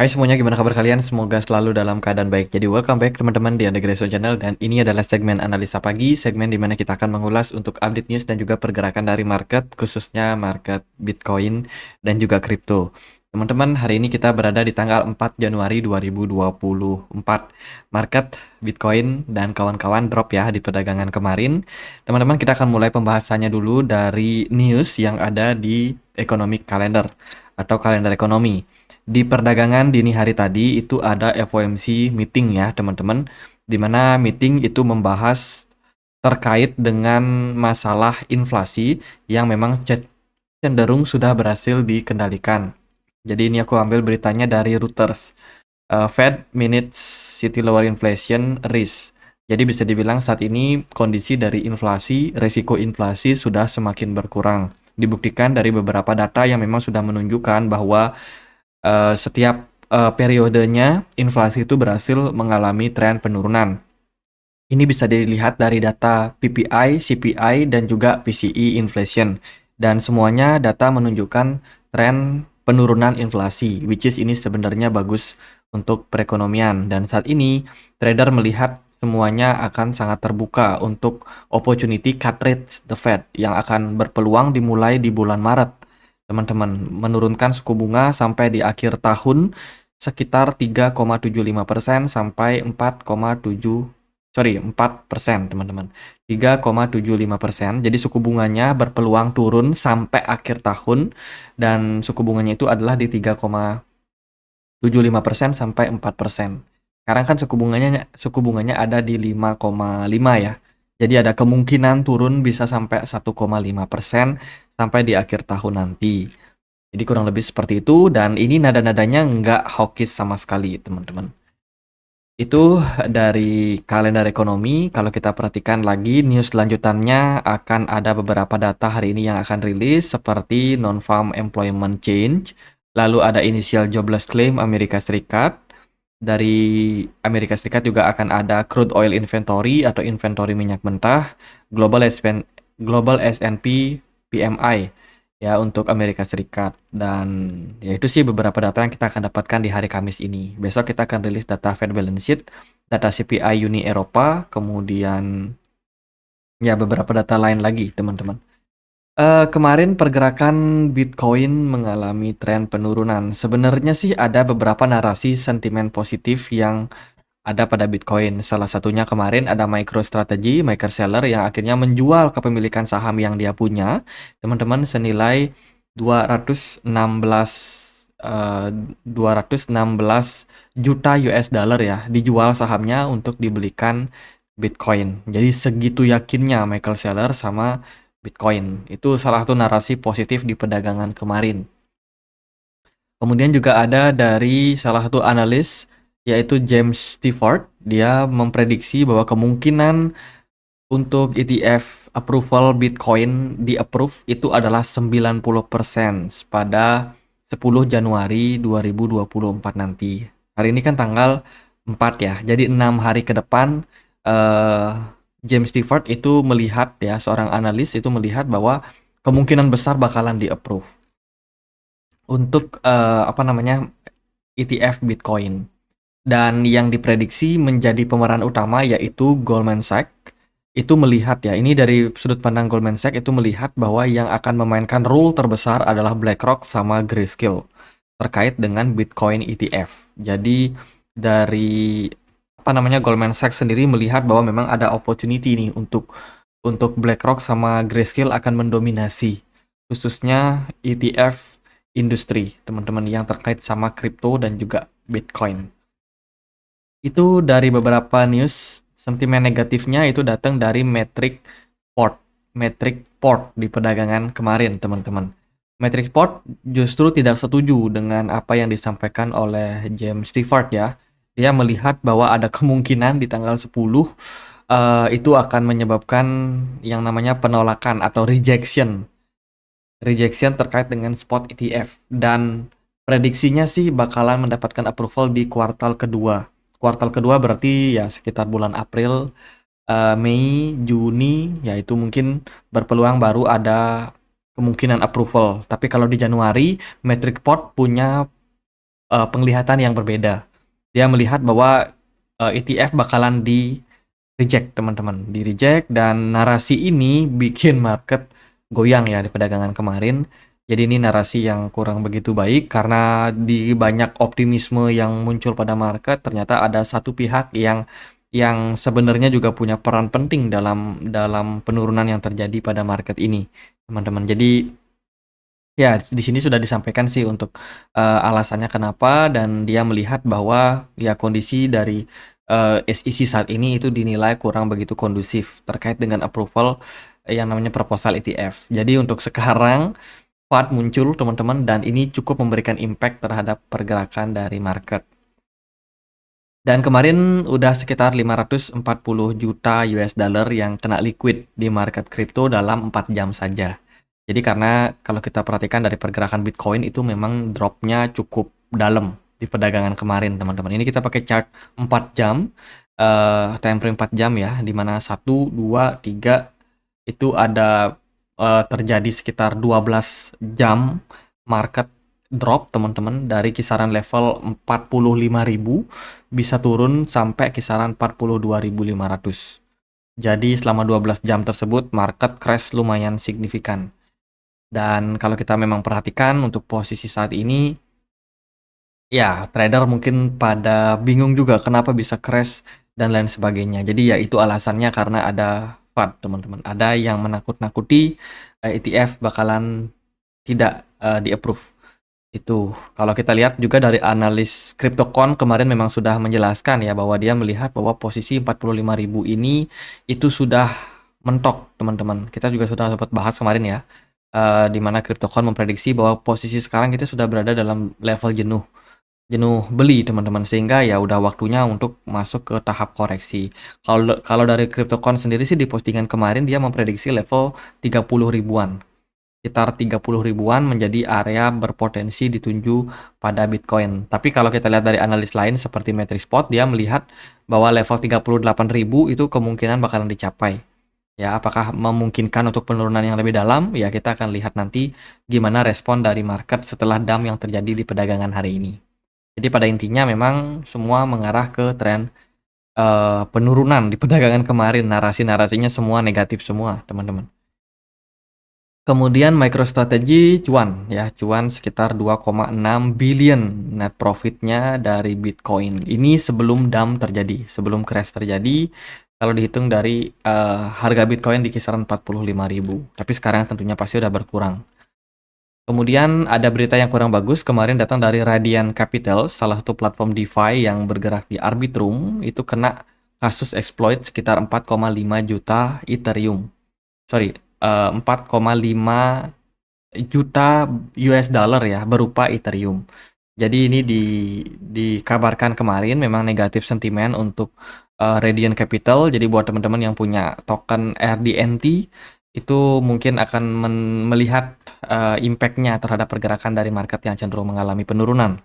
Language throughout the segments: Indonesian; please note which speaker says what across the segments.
Speaker 1: Hai semuanya, gimana kabar kalian? Semoga selalu dalam keadaan baik. Jadi welcome back teman-teman di Andegreso Channel, dan ini adalah segmen analisa pagi, segmen di mana kita akan mengulas untuk update news dan juga pergerakan dari market, khususnya market Bitcoin dan juga kripto. Teman-teman, hari ini kita berada di tanggal 4 Januari 2024. Market Bitcoin dan kawan-kawan drop ya di perdagangan kemarin. Teman-teman, kita akan mulai pembahasannya dulu dari news yang ada di economic calendar atau kalender ekonomi. Di perdagangan dini hari tadi itu ada FOMC meeting ya teman-teman, di mana meeting itu membahas terkait dengan masalah inflasi yang memang cenderung sudah berhasil dikendalikan. Jadi ini aku ambil beritanya dari Reuters. Fed Minutes City Lower Inflation Risk. Jadi bisa dibilang saat ini kondisi dari inflasi, resiko inflasi sudah semakin berkurang. Dibuktikan dari beberapa data yang memang sudah menunjukkan bahwa setiap periodenya inflasi itu berhasil mengalami tren penurunan. Ini bisa dilihat dari data PPI, CPI, dan juga PCE inflation. Dan semuanya data menunjukkan tren penurunan inflasi, which is ini sebenarnya bagus untuk perekonomian. Dan saat ini trader melihat semuanya akan sangat terbuka untuk opportunity cut rate the Fed yang akan berpeluang dimulai di bulan Maret. Teman-teman, menurunkan suku bunga sampai di akhir tahun sekitar 3,75% sampai 4%, teman-teman. 3,75%. Jadi suku bunganya berpeluang turun sampai akhir tahun, dan suku bunganya itu adalah di 3,75% sampai 4%. Sekarang kan suku bunganya ada di 5,5 ya. Jadi ada kemungkinan turun bisa sampai 1,5% sampai di akhir tahun nanti. Jadi kurang lebih seperti itu, dan ini nada-nadanya nggak hawkish sama sekali, teman-teman. Itu dari kalender ekonomi. Kalau kita perhatikan lagi, news selanjutannya akan ada beberapa data hari ini yang akan rilis, seperti non-farm employment change, lalu ada initial jobless claim Amerika Serikat. Dari Amerika Serikat juga akan ada crude oil inventory atau inventory minyak mentah, global S&P PMI ya untuk Amerika Serikat. Dan ya itu sih beberapa data yang kita akan dapatkan di hari Kamis ini. Besok kita akan rilis data Fed balance sheet, data CPI Uni Eropa, kemudian ya beberapa data lain lagi, teman-teman. Kemarin pergerakan Bitcoin mengalami tren penurunan. Sebenarnya sih ada beberapa narasi sentimen positif yang ada pada Bitcoin. Salah satunya kemarin ada MicroStrategy, maker seller yang akhirnya menjual kepemilikan saham yang dia punya, teman-teman, senilai 216 216 juta US dollar ya, dijual sahamnya untuk dibelikan Bitcoin. Jadi segitu yakinnya Michael Saylor sama Bitcoin. Itu salah satu narasi positif di perdagangan kemarin. Kemudian juga ada dari salah satu analis, yaitu James Stewart. Dia memprediksi bahwa kemungkinan untuk ETF approval Bitcoin di-approve itu adalah 90% pada 10 Januari 2024 nanti. Hari ini kan tanggal 4 ya, jadi 6 hari ke depan eh, James Stewart itu melihat ya, seorang analis itu melihat bahwa kemungkinan besar bakalan di-approve untuk ETF Bitcoin. Dan yang diprediksi menjadi pemeran utama yaitu Goldman Sachs. Itu melihat ya, ini dari sudut pandang Goldman Sachs, itu melihat bahwa yang akan memainkan role terbesar adalah BlackRock sama Grayscale terkait dengan Bitcoin ETF. Jadi dari Goldman Sachs sendiri melihat bahwa memang ada opportunity nih untuk BlackRock sama Grayscale akan mendominasi khususnya ETF industri, teman-teman, yang terkait sama kripto dan juga Bitcoin. Itu dari beberapa news. Sentimen negatifnya itu datang dari metric port di perdagangan kemarin, teman-teman. Metric port justru tidak setuju dengan apa yang disampaikan oleh James Stewart ya. Dia melihat bahwa ada kemungkinan di tanggal 10 itu akan menyebabkan yang namanya penolakan atau rejection terkait dengan spot ETF, dan prediksinya sih bakalan mendapatkan approval di kuartal kedua. Kuartal kedua berarti ya sekitar bulan April, Mei, Juni, yaitu mungkin berpeluang baru ada kemungkinan approval. Tapi kalau di Januari, Metric Port punya penglihatan yang berbeda. Dia melihat bahwa ETF bakalan di reject teman-teman, di reject, dan narasi ini bikin market goyang ya di perdagangan kemarin. Jadi ini narasi yang kurang begitu baik karena di banyak optimisme yang muncul pada market, ternyata ada satu pihak yang sebenarnya juga punya peran penting dalam penurunan yang terjadi pada market ini, teman-teman. Jadi ya, di sini sudah disampaikan sih untuk alasannya kenapa, dan dia melihat bahwa ya kondisi dari SEC saat ini itu dinilai kurang begitu kondusif terkait dengan approval yang namanya proposal ETF. Jadi untuk sekarang FUD muncul teman-teman, dan ini cukup memberikan impact terhadap pergerakan dari market. Dan kemarin udah sekitar 540 juta US dollar yang kena liquid di market kripto dalam 4 jam saja. Jadi karena kalau kita perhatikan dari pergerakan Bitcoin itu memang dropnya cukup dalam di perdagangan kemarin teman-teman. Ini kita pakai chart 4 jam, time frame 4 jam ya, dimana 1, 2, 3 itu ada terjadi sekitar 12 jam market drop teman-teman, dari kisaran level 45.000 bisa turun sampai kisaran 42.500. Jadi selama 12 jam tersebut market crash lumayan signifikan. Dan kalau kita memang perhatikan untuk posisi saat ini, ya trader mungkin pada bingung juga kenapa bisa crash dan lain sebagainya. Jadi ya itu alasannya karena ada FUD teman-teman. Ada yang menakut-nakuti ETF bakalan tidak di-approve. Itu kalau kita lihat juga dari analis CryptoCon kemarin memang sudah menjelaskan ya bahwa dia melihat bahwa posisi 45.000 ini itu sudah mentok teman-teman. Kita juga sudah sempat bahas kemarin ya, di mana CryptoCon memprediksi bahwa posisi sekarang kita sudah berada dalam level jenuh beli teman-teman, sehingga ya udah waktunya untuk masuk ke tahap koreksi. Kalau dari CryptoCon sendiri sih di postingan kemarin dia memprediksi level 30 ribuan. Sekitar 30 ribuan menjadi area berpotensi ditunju pada Bitcoin. Tapi kalau kita lihat dari analis lain seperti Metrispot, dia melihat bahwa level 38.000 itu kemungkinan bakalan dicapai. Ya, apakah memungkinkan untuk penurunan yang lebih dalam? Ya, kita akan lihat nanti gimana respon dari market setelah dump yang terjadi di perdagangan hari ini. Jadi pada intinya memang semua mengarah ke tren penurunan di perdagangan kemarin. Narasi-narasinya semua negatif semua, teman-teman. Kemudian MicroStrategy cuan ya, cuan sekitar 2,6 billion net profitnya dari Bitcoin. Ini sebelum dump terjadi, sebelum crash terjadi. Kalau dihitung dari harga Bitcoin di kisaran 45.000. Tapi sekarang tentunya pasti udah berkurang. Kemudian ada berita yang kurang bagus, kemarin datang dari Radian Capital, salah satu platform DeFi yang bergerak di Arbitrum, itu kena kasus exploit sekitar 4,5 juta Ethereum. Sorry, 4,5 juta US dollar ya, berupa Ethereum. Jadi ini dikabarkan kemarin memang negatif sentimen untuk Radian Capital. Jadi buat teman-teman yang punya token RDNT, itu mungkin akan melihat impact-nya terhadap pergerakan dari market yang cenderung mengalami penurunan.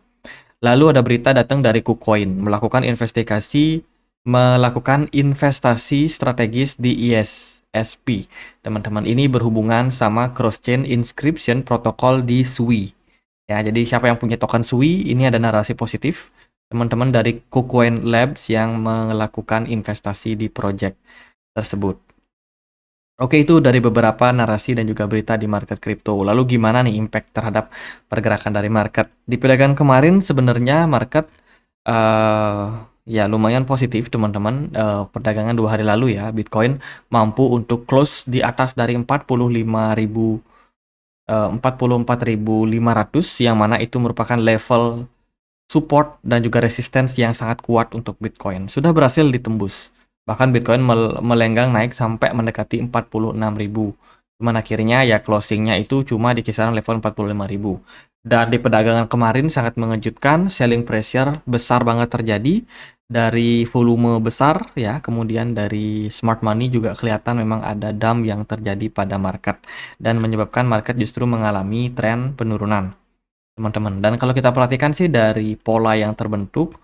Speaker 1: Lalu ada berita datang dari KuCoin, melakukan investasi strategis di ISSP. Teman-teman, ini berhubungan sama cross-chain inscription protokol di Sui. Ya, jadi siapa yang punya token Sui, ini ada narasi positif. Teman-teman dari KuCoin Labs yang melakukan investasi di project tersebut. Oke, itu dari beberapa narasi dan juga berita di market kripto. Lalu gimana nih impact terhadap pergerakan dari market? Di perdagangan kemarin sebenarnya market ya lumayan positif teman-teman. Perdagangan 2 hari lalu ya, Bitcoin mampu untuk close di atas dari 44.500, yang mana itu merupakan level support dan juga resistance yang sangat kuat untuk Bitcoin. Sudah berhasil ditembus. Bahkan Bitcoin melenggang naik sampai mendekati 46.000. Cuman akhirnya ya closingnya itu cuma di kisaran level 45.000. Dan di perdagangan kemarin sangat mengejutkan, selling pressure besar banget terjadi dari volume besar ya. Kemudian dari smart money juga kelihatan memang ada dump yang terjadi pada market dan menyebabkan market justru mengalami tren penurunan, teman-teman. Dan kalau kita perhatikan sih dari pola yang terbentuk,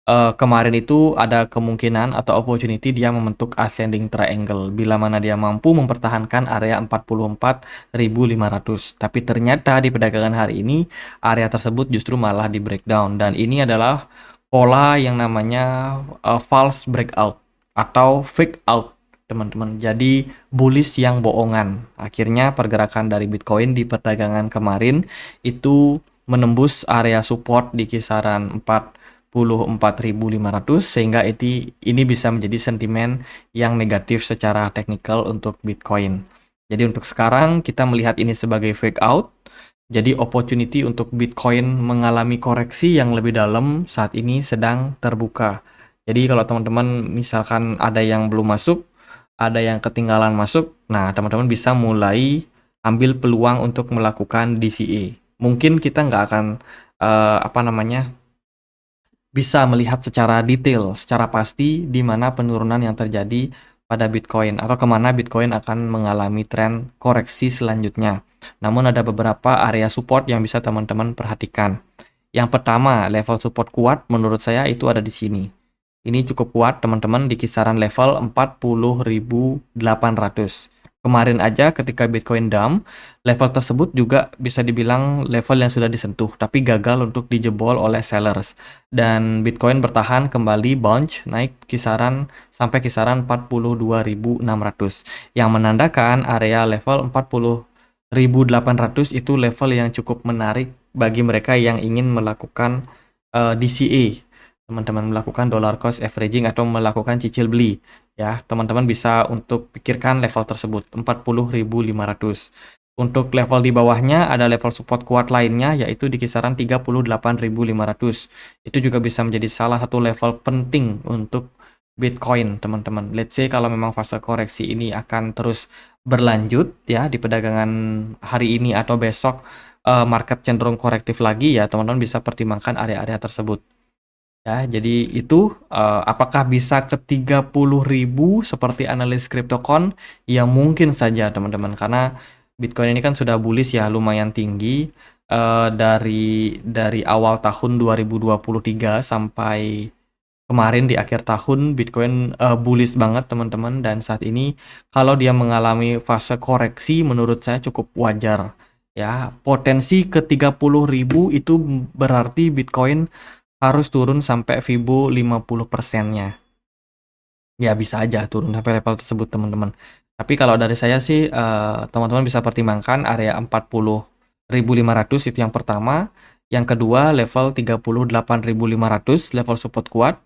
Speaker 1: kemarin itu ada kemungkinan atau opportunity dia membentuk ascending triangle bila mana dia mampu mempertahankan area 44.500. Tapi ternyata di perdagangan hari ini area tersebut justru malah di breakdown, dan ini adalah pola yang namanya false breakout atau fake out, teman-teman. Jadi bullish yang bohongan. Akhirnya pergerakan dari Bitcoin di perdagangan kemarin itu menembus area support di kisaran 44.500, sehingga ini bisa menjadi sentimen yang negatif secara teknikal untuk Bitcoin. Jadi untuk sekarang kita melihat ini sebagai fake out. Jadi opportunity untuk Bitcoin mengalami koreksi yang lebih dalam saat ini sedang terbuka. Jadi kalau teman-teman misalkan ada yang belum masuk, ada yang ketinggalan masuk, nah teman-teman bisa mulai ambil peluang untuk melakukan DCA. Mungkin kita nggak akan bisa melihat secara detail, secara pasti di mana penurunan yang terjadi pada Bitcoin atau kemana Bitcoin akan mengalami tren koreksi selanjutnya. Namun ada beberapa area support yang bisa teman-teman perhatikan. Yang pertama, level support kuat menurut saya itu ada di sini. Ini cukup kuat teman-teman di kisaran level 40.800. Kemarin aja ketika Bitcoin dump, level tersebut juga bisa dibilang level yang sudah disentuh, tapi gagal untuk dijebol oleh sellers. Dan Bitcoin bertahan kembali bounce naik sampai kisaran 42.600, yang menandakan area level 40.800 itu level yang cukup menarik bagi mereka yang ingin melakukan DCA. Teman-teman melakukan dollar cost averaging atau melakukan cicil beli. Ya, teman-teman bisa untuk pikirkan level tersebut 40.500. Untuk level di bawahnya ada level support kuat lainnya, yaitu di kisaran 38.500. Itu juga bisa menjadi salah satu level penting untuk Bitcoin, teman-teman. Let's say kalau memang fase koreksi ini akan terus berlanjut ya di perdagangan hari ini atau besok, market cenderung korektif lagi, ya teman-teman bisa pertimbangkan area-area tersebut. Ya, jadi itu apakah bisa ke 30.000 seperti analis CryptoCon? Ya mungkin saja teman-teman, karena Bitcoin ini kan sudah bullish ya, lumayan tinggi dari awal tahun 2023 sampai kemarin di akhir tahun Bitcoin bullish banget teman-teman, dan saat ini kalau dia mengalami fase koreksi menurut saya cukup wajar. Ya, potensi ke 30.000 itu berarti Bitcoin harus turun sampai Fibo 50%-nya. Ya bisa aja turun sampai level tersebut teman-teman. Tapi kalau dari saya sih teman-teman bisa pertimbangkan area 40.500 itu yang pertama. Yang kedua level 38.500 level support kuat.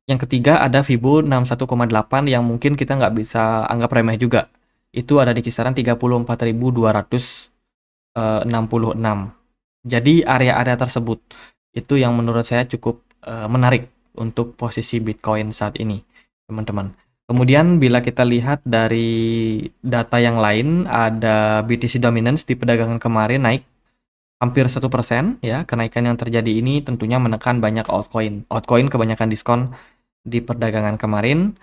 Speaker 1: Yang ketiga ada Fibo 61,8 yang mungkin kita nggak bisa anggap remeh juga. Itu ada di kisaran 34.266. Jadi area-area tersebut itu yang menurut saya cukup menarik untuk posisi Bitcoin saat ini, teman-teman. Kemudian bila kita lihat dari data yang lain, ada BTC Dominance di perdagangan kemarin naik hampir 1%, ya. Kenaikan yang terjadi ini tentunya menekan banyak altcoin. Altcoin kebanyakan diskon di perdagangan kemarin.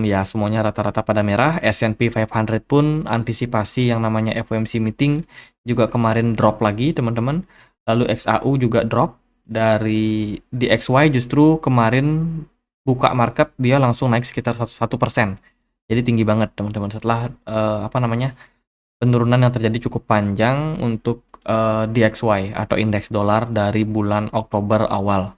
Speaker 1: Ya semuanya rata-rata pada merah. S&P 500 pun antisipasi yang namanya FOMC meeting juga kemarin drop lagi, teman-teman. Lalu XAU juga drop. Dari DXY justru kemarin buka market dia langsung naik sekitar 1%. Jadi tinggi banget teman-teman setelah penurunan yang terjadi cukup panjang untuk DXY atau indeks dolar dari bulan Oktober awal.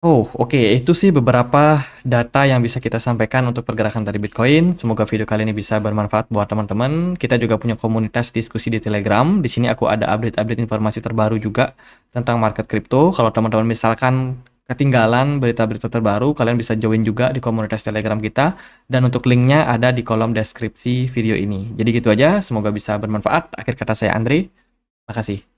Speaker 1: Oh, oke. Itu sih beberapa data yang bisa kita sampaikan untuk pergerakan dari Bitcoin. Semoga video kali ini bisa bermanfaat buat teman-teman. Kita juga punya komunitas diskusi di Telegram. Di sini aku ada update-update informasi terbaru juga tentang market crypto. Kalau teman-teman misalkan ketinggalan berita-berita terbaru, kalian bisa join juga di komunitas Telegram kita. Dan untuk linknya ada di kolom deskripsi video ini. Jadi gitu aja. Semoga bisa bermanfaat. Akhir kata saya Andre. Makasih.